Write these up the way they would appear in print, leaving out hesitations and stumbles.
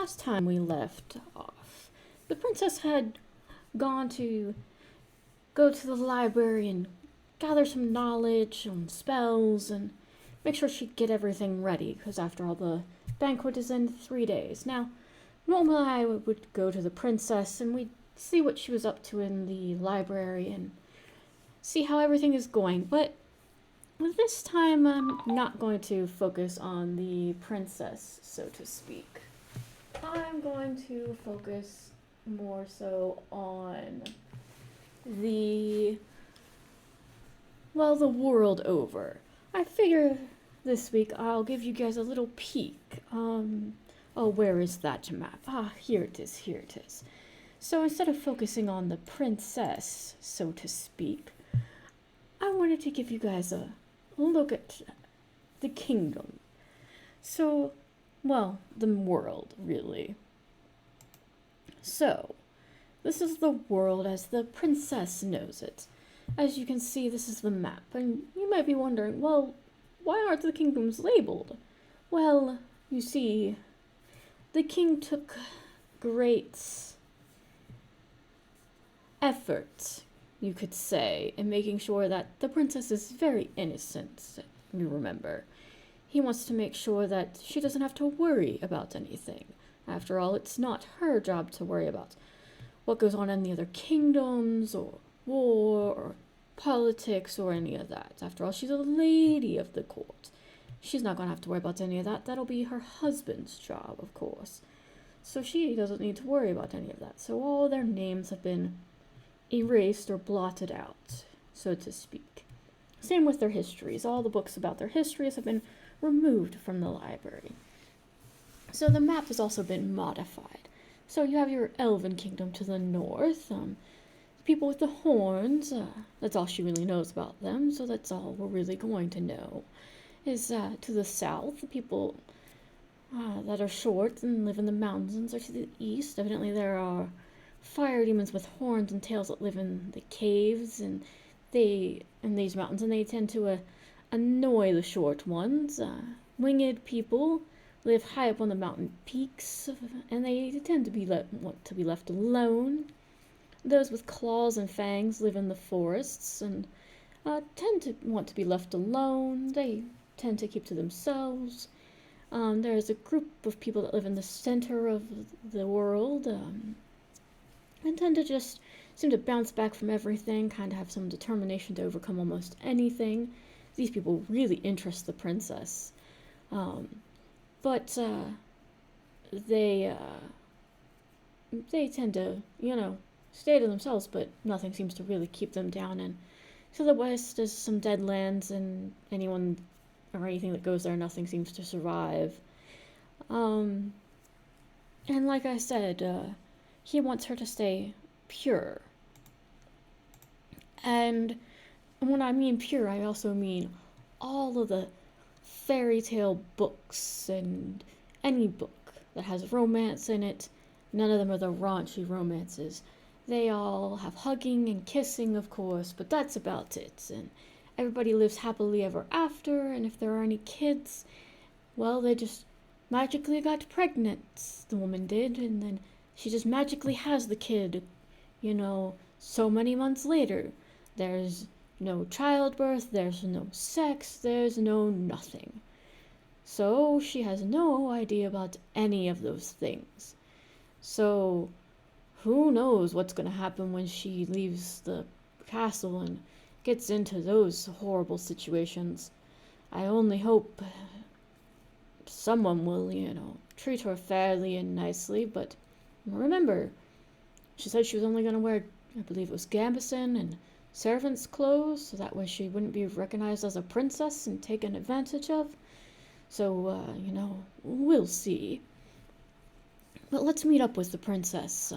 last time we left off, the princess had gone to go to the library and gather some knowledge on spells and make sure she'd get everything ready, because after all, the banquet is in 3 days. Now, normally I would go to the princess and we'd see what she was up to in the library and see how everything is going, but this time I'm not going to focus on the princess, so to speak. I'm going to focus more so on the world over. I figure this week I'll give you guys a little peek. Where is that map? Here it is, here it is. So instead of focusing on the princess, so to speak, I wanted to give you guys a look at the kingdom. So, the world, really. So, this is the world as the princess knows it. As you can see, this is the map, and you might be wondering, why aren't the kingdoms labeled? Well, you see, the king took great effort, you could say, in making sure that the princess is very innocent, you remember. He wants to make sure that she doesn't have to worry about anything. After all, it's not her job to worry about what goes on in the other kingdoms, or war, or politics, or any of that. After all, she's a lady of the court. She's not going to have to worry about any of that. That'll be her husband's job, of course. So she doesn't need to worry about any of that. So all their names have been erased or blotted out, so to speak. Same with their histories. All the books about their histories have been removed from the library. So the map has also been modified. So you have your elven kingdom to the north, the people with the horns, that's all she really knows about them, so that's all we're really going to know. Is to the south, the people that are short and live in the mountains are to the east. Evidently there are fire demons with horns and tails that live in the caves and these mountains, and they tend to annoy the short ones. Winged people live high up on the mountain peaks, and they tend to want to be left alone. Those with claws and fangs live in the forests and tend to want to be left alone. They tend to keep to themselves. There's a group of people that live in the center of the world and tend to just seem to bounce back from everything, kind of have some determination to overcome almost anything. These people really interest the princess. But they tend to, stay to themselves, but nothing seems to really keep them down. And to the west, there's some dead lands, and anyone or anything that goes there, nothing seems to survive. And like I said, he wants her to stay pure. And when I mean pure, I also mean all of the fairy tale books and any book that has romance in it. None of them are the raunchy romances. They all have hugging and kissing, of course, but that's about it. And everybody lives happily ever after, and if there are any kids, they just magically got pregnant, the woman did, and then she just magically has the kid, so many months later. There's no childbirth, there's no sex, there's no nothing. So she has no idea about any of those things. So who knows what's going to happen when she leaves the castle and gets into those horrible situations. I only hope someone will, treat her fairly and nicely, but remember, she said she was only going to wear, I believe it was gambeson and servant's clothes, so that way she wouldn't be recognized as a princess and taken advantage of. So, we'll see. But let's meet up with the princess,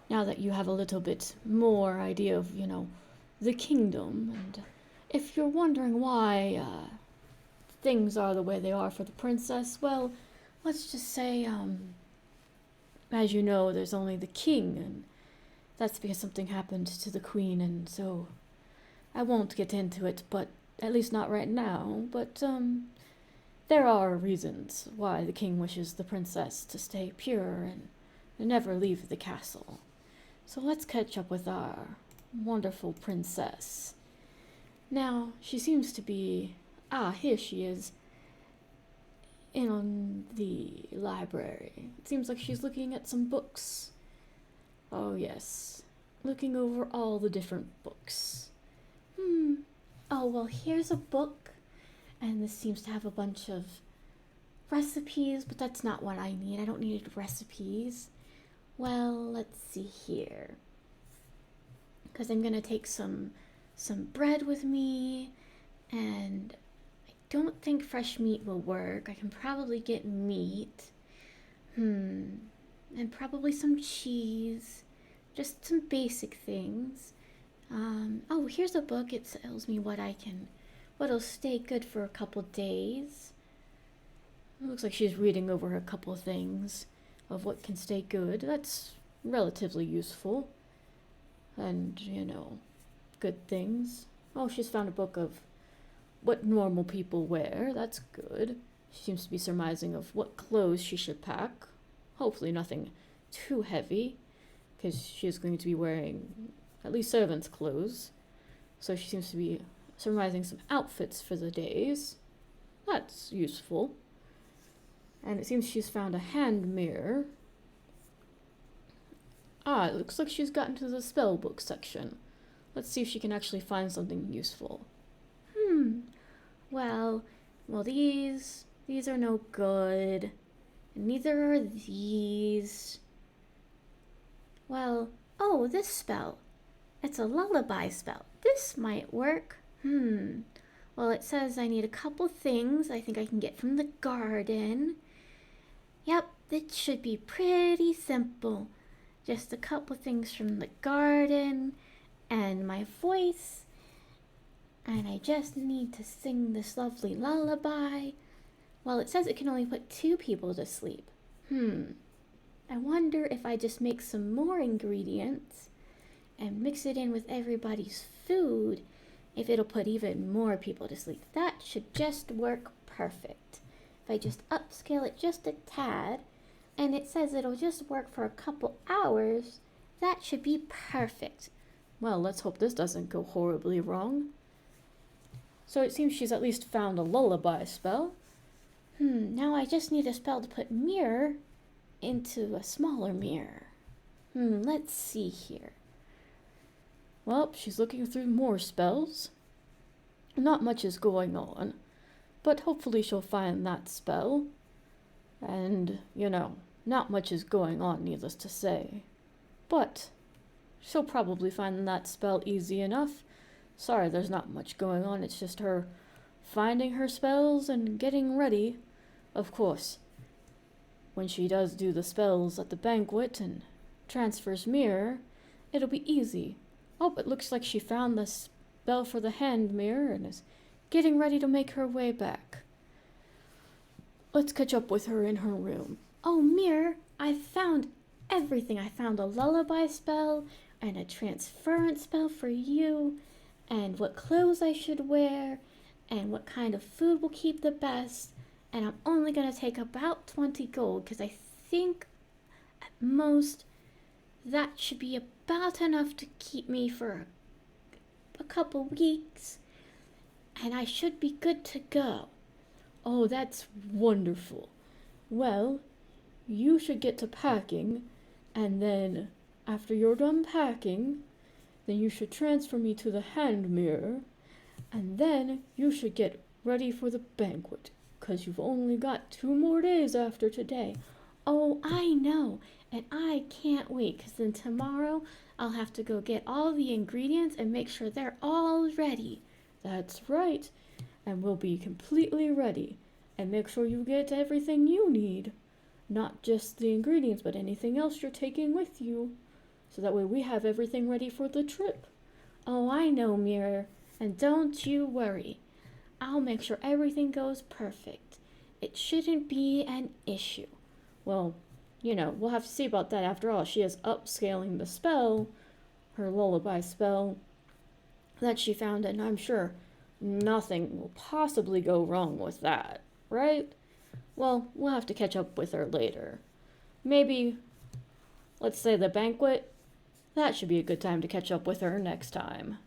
now that you have a little bit more idea of, the kingdom. And if you're wondering why things are the way they are for the princess, let's just say, as you know, there's only the king, and that's because something happened to the queen, and so I won't get into it, but at least not right now. But There are reasons why the king wishes the princess to stay pure and never leave the castle. So let's catch up with our wonderful princess. Now, she seems to be... here she is. In the library. It seems like she's looking at some books. Oh, yes. Looking over all the different books. Oh, well, here's a book. And this seems to have a bunch of recipes, but that's not what I need. I don't need recipes. Well, let's see here. Because I'm going to take some bread with me, and I don't think fresh meat will work. I can probably get meat. And probably some cheese. Just some basic things. Oh, here's a book. It tells me what'll stay good for a couple days. It looks like she's reading over a couple things of what can stay good. That's relatively useful. And, good things. Oh, she's found a book of what normal people wear. That's good. She seems to be surmising of what clothes she should pack. Hopefully nothing too heavy, because she is going to be wearing at least servant's clothes. So she seems to be surmising some outfits for the days. That's useful. And it seems she's found a hand mirror. It looks like she's gotten to the spell book section. Let's see if she can actually find something useful. Well, these are no good. And neither are these. Well, this spell. It's a lullaby spell. This might work. Well, it says I need a couple things I think I can get from the garden. Yep, it should be pretty simple. Just a couple things from the garden and my voice. And I just need to sing this lovely lullaby. Well, it says it can only put 2 people to sleep. I wonder if I just make some more ingredients and mix it in with everybody's food, if it'll put even more people to sleep. That should just work perfect. If I just upscale it just a tad, and it says it'll just work for a couple hours, that should be perfect. Well, let's hope this doesn't go horribly wrong. So it seems she's at least found a lullaby spell. Now I just need a spell to put mirror into a smaller mirror. Let's see here. Well, she's looking through more spells. Not much is going on, but hopefully she'll find that spell. And, not much is going on, needless to say. But she'll probably find that spell easy enough. Sorry, there's not much going on. It's just her finding her spells and getting ready. Of course, when she does do the spells at the banquet and transfers mirror, it'll be easy. Oh, it looks like she found the spell for the hand mirror and is getting ready to make her way back. Let's catch up with her in her room. Oh, mirror, I found everything. I found a lullaby spell and a transference spell for you, and what clothes I should wear, and what kind of food will keep the best. And I'm only going to take about 20 gold, because I think at most that should be about enough to keep me for a couple weeks, and I should be good to go. Oh, that's wonderful. Well, you should get to packing, and then after you're done packing, then you should transfer me to the hand mirror, and then you should get ready for the banquet, because you've only got 2 more days after today. Oh, I know, and I can't wait, because then tomorrow I'll have to go get all the ingredients and make sure they're all ready. That's right, and we'll be completely ready, and make sure you get everything you need. Not just the ingredients, but anything else you're taking with you. So that way we have everything ready for the trip. Oh, I know, Mirror. And don't you worry. I'll make sure everything goes perfect. It shouldn't be an issue. Well, we'll have to see about that. After all, she is upscaling the spell, her lullaby spell, that she found, and I'm sure nothing will possibly go wrong with that. right? Well, we'll have to catch up with her later. Maybe, let's say the banquet? That should be a good time to catch up with her next time.